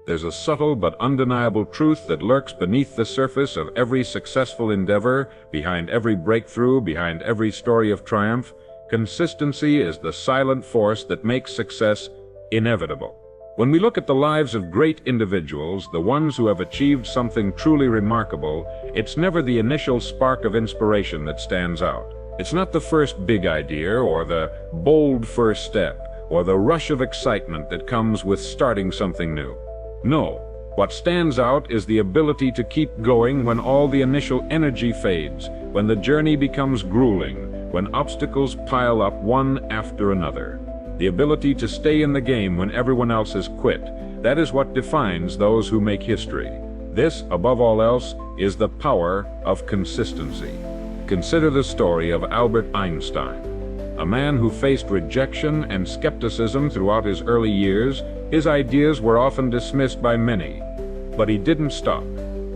There's a subtle but undeniable truth that lurks beneath the surface of every successful endeavor, behind every breakthrough, behind every story of triumph. Consistency is the silent force that makes success inevitable. When we look at the lives of great individuals, the ones who have achieved something truly remarkable, it's never the initial spark of inspiration that stands out. It's not the first big idea or the bold first step or the rush of excitement that comes with starting something new. No, what stands out is the ability to keep going when all the initial energy fades, when the journey becomes grueling, when obstacles pile up one after another. The ability to stay in the game when everyone else has quit. That is what defines those who make history. This, above all else, is the power of consistency. Consider the story of Albert Einstein, a man who faced rejection and skepticism throughout his early years. His ideas were often dismissed by many, but he didn't stop.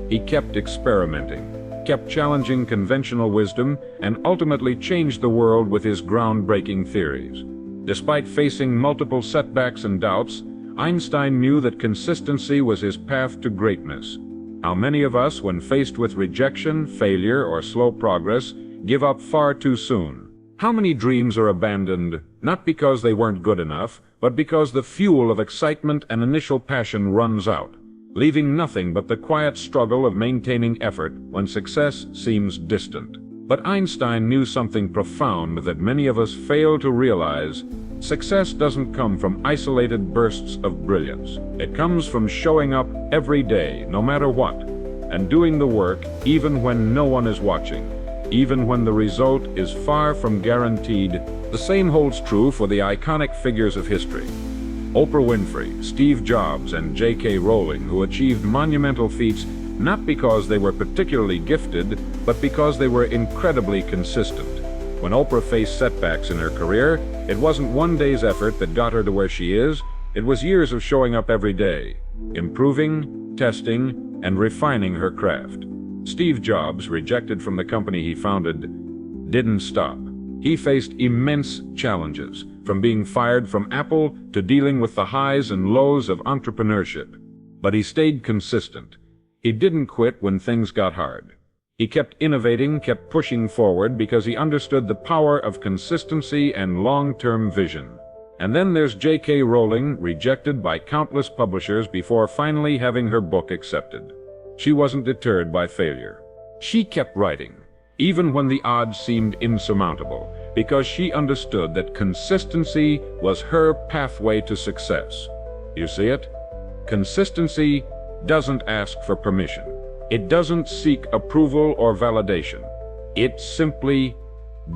He kept experimenting, kept challenging conventional wisdom, and ultimately changed the world with his groundbreaking theories. Despite facing multiple setbacks and doubts, Einstein knew that consistency was his path to greatness. How many of us, when faced with rejection, failure, or slow progress, give up far too soon? How many dreams are abandoned, not because they weren't good enough, but because the fuel of excitement and initial passion runs out, leaving nothing but the quiet struggle of maintaining effort when success seems distant? But Einstein knew something profound that many of us fail to realize. Success doesn't come from isolated bursts of brilliance. It comes from showing up every day, no matter what, and doing the work even when no one is watching, even when the result is far from guaranteed. The same holds true for the iconic figures of history. Oprah Winfrey, Steve Jobs, and J.K. Rowling, who achieved monumental feats not because they were particularly gifted, but because they were incredibly consistent. When Oprah faced setbacks in her career, it wasn't one day's effort that got her to where she is. It was years of showing up every day, improving, testing, and refining her craft. Steve Jobs, rejected from the company he founded, didn't stop. He faced immense challenges, from being fired from Apple to dealing with the highs and lows of entrepreneurship. But he stayed consistent. He didn't quit when things got hard. He kept innovating, kept pushing forward because he understood the power of consistency and long-term vision. And then there's J.K. Rowling, rejected by countless publishers before finally having her book accepted. She wasn't deterred by failure. She kept writing, even when the odds seemed insurmountable, because she understood that consistency was her pathway to success. You see it? Consistency doesn't ask for permission. It doesn't seek approval or validation. It simply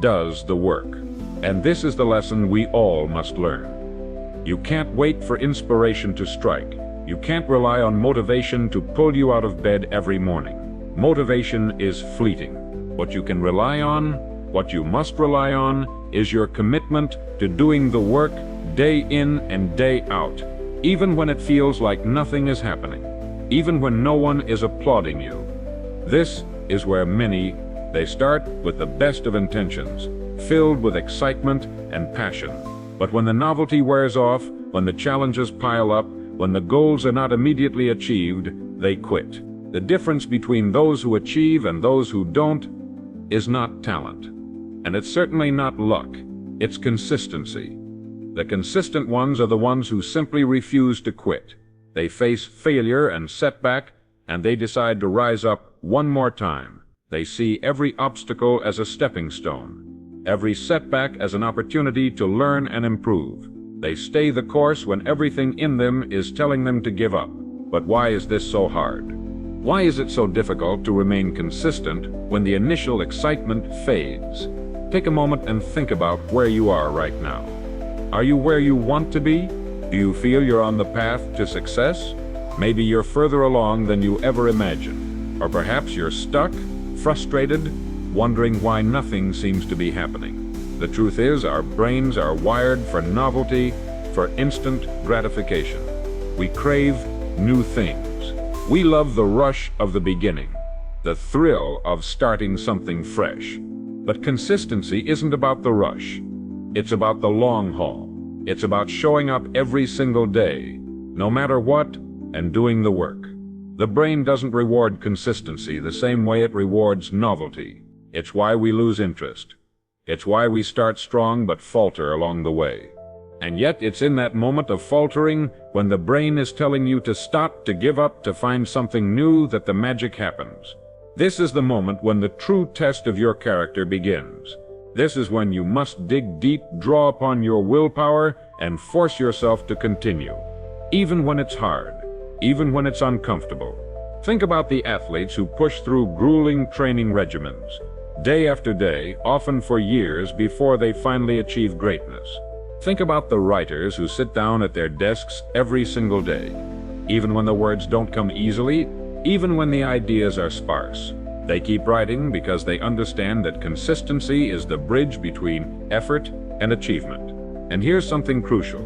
does the work. And this is the lesson we all must learn. You can't wait for inspiration to strike. You can't rely on motivation to pull you out of bed every morning. Motivation is fleeting. What you can rely on, what you must rely on, is your commitment to doing the work day in and day out, even when it feels like nothing is happening, even when no one is applauding you. This is where they start with the best of intentions, filled with excitement and passion. But when the novelty wears off, when the challenges pile up, when the goals are not immediately achieved, they quit. The difference between those who achieve and those who don't is not talent. And it's certainly not luck. It's consistency. The consistent ones are the ones who simply refuse to quit. They face failure and setback, and they decide to rise up one more time. They see every obstacle as a stepping stone, every setback as an opportunity to learn and improve. They stay the course when everything in them is telling them to give up. But why is this so hard? Why is it so difficult to remain consistent when the initial excitement fades? Take a moment and think about where you are right now. Are you where you want to be? Do you feel you're on the path to success? Maybe you're further along than you ever imagined. Or perhaps you're stuck, frustrated, wondering why nothing seems to be happening. The truth is, our brains are wired for novelty, for instant gratification. We crave new things. We love the rush of the beginning, the thrill of starting something fresh. But consistency isn't about the rush. It's about the long haul. It's about showing up every single day, no matter what and doing the work. The brain doesn't reward consistency the same way it rewards novelty. It's why we lose interest. It's why we start strong but falter along the way. And yet it's in that moment of faltering, when the brain is telling you to stop, to give up, to find something new, that the magic happens. This is the moment when the true test of your character begins. This is when you must dig deep, draw upon your willpower, and force yourself to continue. Even when it's hard, even when it's uncomfortable. Think about the athletes who push through grueling training regimens, day after day, often for years before they finally achieve greatness. Think about the writers who sit down at their desks every single day, even when the words don't come easily, even when the ideas are sparse. They keep writing because they understand that consistency is the bridge between effort and achievement. And here's something crucial.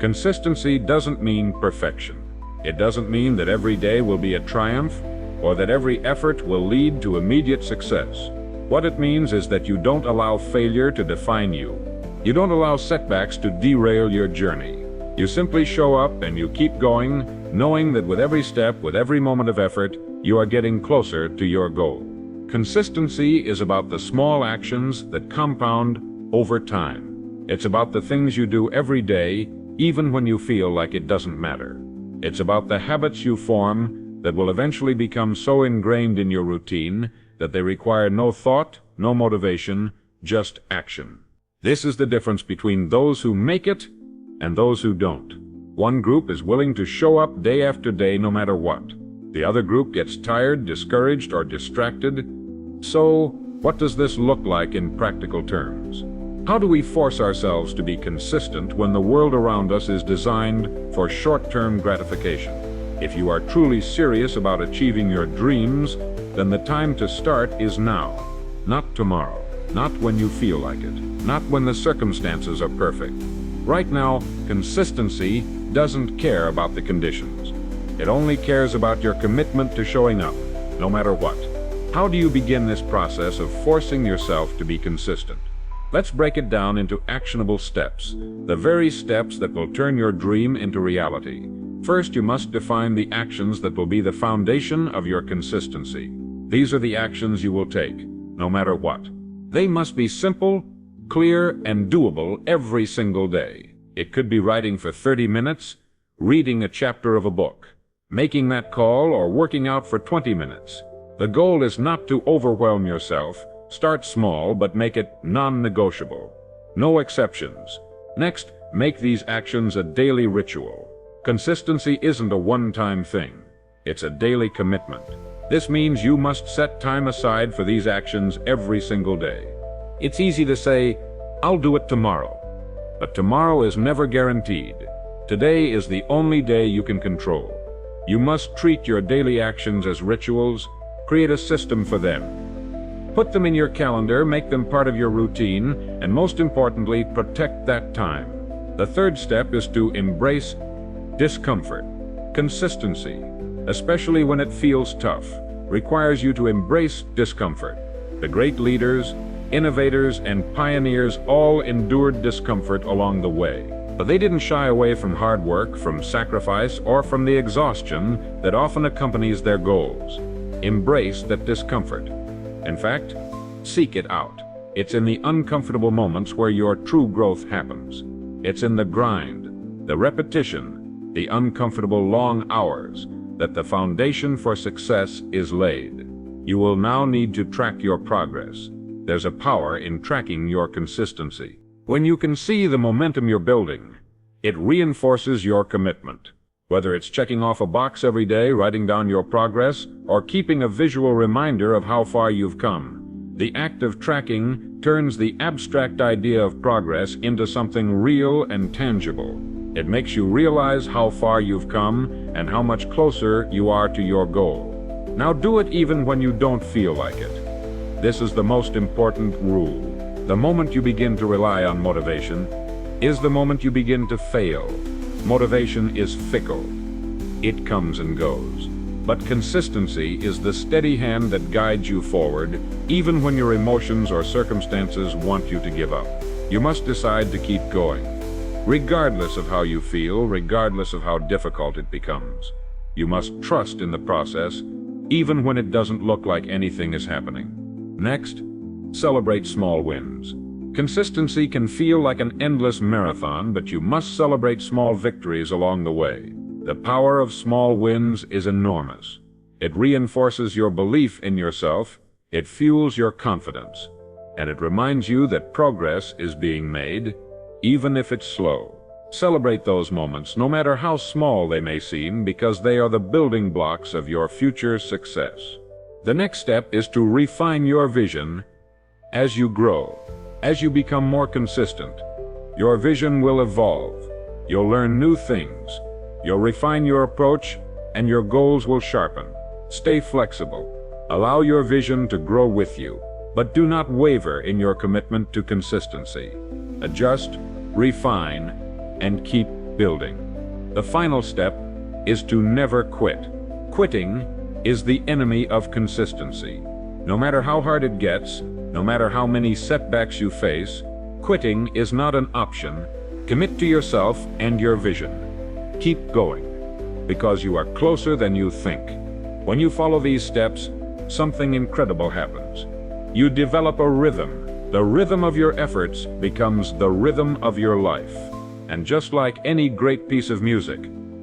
Consistency doesn't mean perfection. It doesn't mean that every day will be a triumph or that every effort will lead to immediate success. What it means is that you don't allow failure to define you. You don't allow setbacks to derail your journey. You simply show up and you keep going, knowing that with every step, with every moment of effort, you are getting closer to your goal. Consistency is about the small actions that compound over time. It's about the things you do every day, even when you feel like it doesn't matter. It's about the habits you form that will eventually become so ingrained in your routine that they require no thought, no motivation, just action. This is the difference between those who make it and those who don't. One group is willing to show up day after day no matter what. The other group gets tired, discouraged, or distracted. So, what does this look like in practical terms? How do we force ourselves to be consistent when the world around us is designed for short-term gratification? If you are truly serious about achieving your dreams, then the time to start is now, not tomorrow. Not when you feel like it, not when the circumstances are perfect. Right now, consistency doesn't care about the conditions. It only cares about your commitment to showing up, no matter what. How do you begin this process of forcing yourself to be consistent? Let's break it down into actionable steps, the very steps that will turn your dream into reality. First, you must define the actions that will be the foundation of your consistency. These are the actions you will take, no matter what. They must be simple, clear, and doable every single day. It could be writing for 30 minutes, reading a chapter of a book, making that call, or working out for 20 minutes. The goal is not to overwhelm yourself. Start small, but make it non-negotiable. No exceptions. Next, make these actions a daily ritual. Consistency isn't a one-time thing. It's a daily commitment. This means you must set time aside for these actions every single day. It's easy to say, "I'll do it tomorrow." But tomorrow is never guaranteed. Today is the only day you can control. You must treat your daily actions as rituals, create a system for them. Put them in your calendar, make them part of your routine, and most importantly, protect that time. The third step is to embrace discomfort. Consistency, especially when it feels tough, requires you to embrace discomfort. The great leaders, innovators, and pioneers all endured discomfort along the way. But they didn't shy away from hard work, from sacrifice, or from the exhaustion that often accompanies their goals. Embrace that discomfort. In fact, seek it out. It's in the uncomfortable moments where your true growth happens. It's in the grind, the repetition, the uncomfortable long hours, that the foundation for success is laid. You will now need to track your progress. There's a power in tracking your consistency. When you can see the momentum you're building, it reinforces your commitment. Whether it's checking off a box every day, writing down your progress, or keeping a visual reminder of how far you've come, the act of tracking turns the abstract idea of progress into something real and tangible. It makes you realize how far you've come and how much closer you are to your goal. Now do it even when you don't feel like it. This is the most important rule. The moment you begin to rely on motivation is the moment you begin to fail. Motivation is fickle. It comes and goes. But consistency is the steady hand that guides you forward, even when your emotions or circumstances want you to give up. You must decide to keep going, regardless of how you feel, regardless of how difficult it becomes. You must trust in the process, even when it doesn't look like anything is happening. Next, celebrate small wins. Consistency can feel like an endless marathon, but you must celebrate small victories along the way. The power of small wins is enormous. It reinforces your belief in yourself, it fuels your confidence, and it reminds you that progress is being made, even if it's slow. Celebrate those moments, no matter how small they may seem, because they are the building blocks of your future success. The next step is to refine your vision as you grow. As you become more consistent, your vision will evolve. You'll learn new things. You'll refine your approach, and your goals will sharpen. Stay flexible. Allow your vision to grow with you, but do not waver in your commitment to consistency. Adjust, refine, and keep building. The final step is to never quit. Quitting is the enemy of consistency. No matter how hard it gets, no matter how many setbacks you face, quitting is not an option. Commit to yourself and your vision. Keep going, because you are closer than you think. When you follow these steps, something incredible happens. You develop a rhythm. The rhythm of your efforts becomes the rhythm of your life. And just like any great piece of music,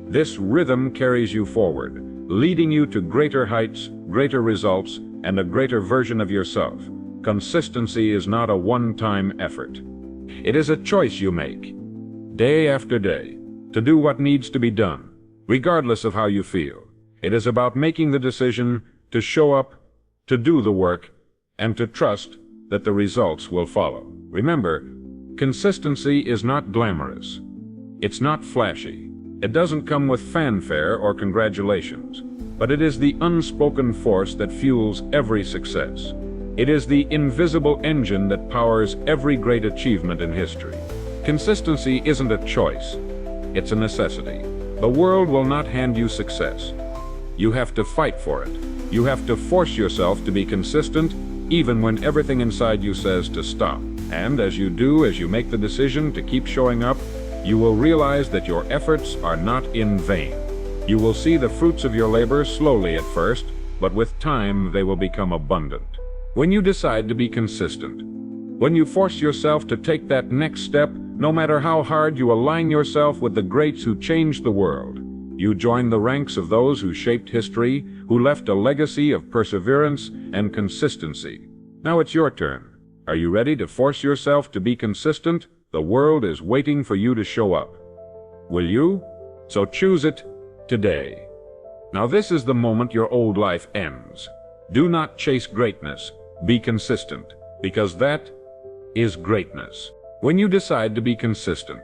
this rhythm carries you forward, leading you to greater heights, greater results, and a greater version of yourself. Consistency is not a one-time effort. It is a choice you make, day after day, to do what needs to be done, regardless of how you feel. It is about making the decision to show up, to do the work, and to trust that the results will follow. Remember, consistency is not glamorous. It's not flashy. It doesn't come with fanfare or congratulations, but it is the unspoken force that fuels every success. It is the invisible engine that powers every great achievement in history. Consistency isn't a choice. It's a necessity. The world will not hand you success. You have to fight for it. You have to force yourself to be consistent, even when everything inside you says to stop. And as you make the decision to keep showing up, you will realize that your efforts are not in vain. You will see the fruits of your labor slowly at first, but with time they will become abundant. When you decide to be consistent, when you force yourself to take that next step, no matter how hard you align yourself with the greats who changed the world, you join the ranks of those who shaped history, who left a legacy of perseverance and consistency. Now it's your turn. Are you ready to force yourself to be consistent? The world is waiting for you to show up. Will you? So choose it today. Now this is the moment your old life ends. Do not chase greatness. Be consistent, because that is greatness. When you decide to be consistent,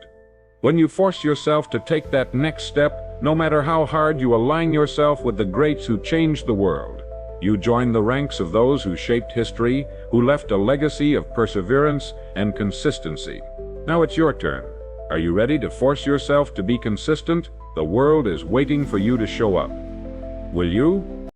when you force yourself to take that next step, no matter how hard you align yourself with the greats who changed the world, you join the ranks of those who shaped history, who left a legacy of perseverance and consistency. Now it's your turn. Are you ready to force yourself to be consistent? The world is waiting for you to show up. Will you?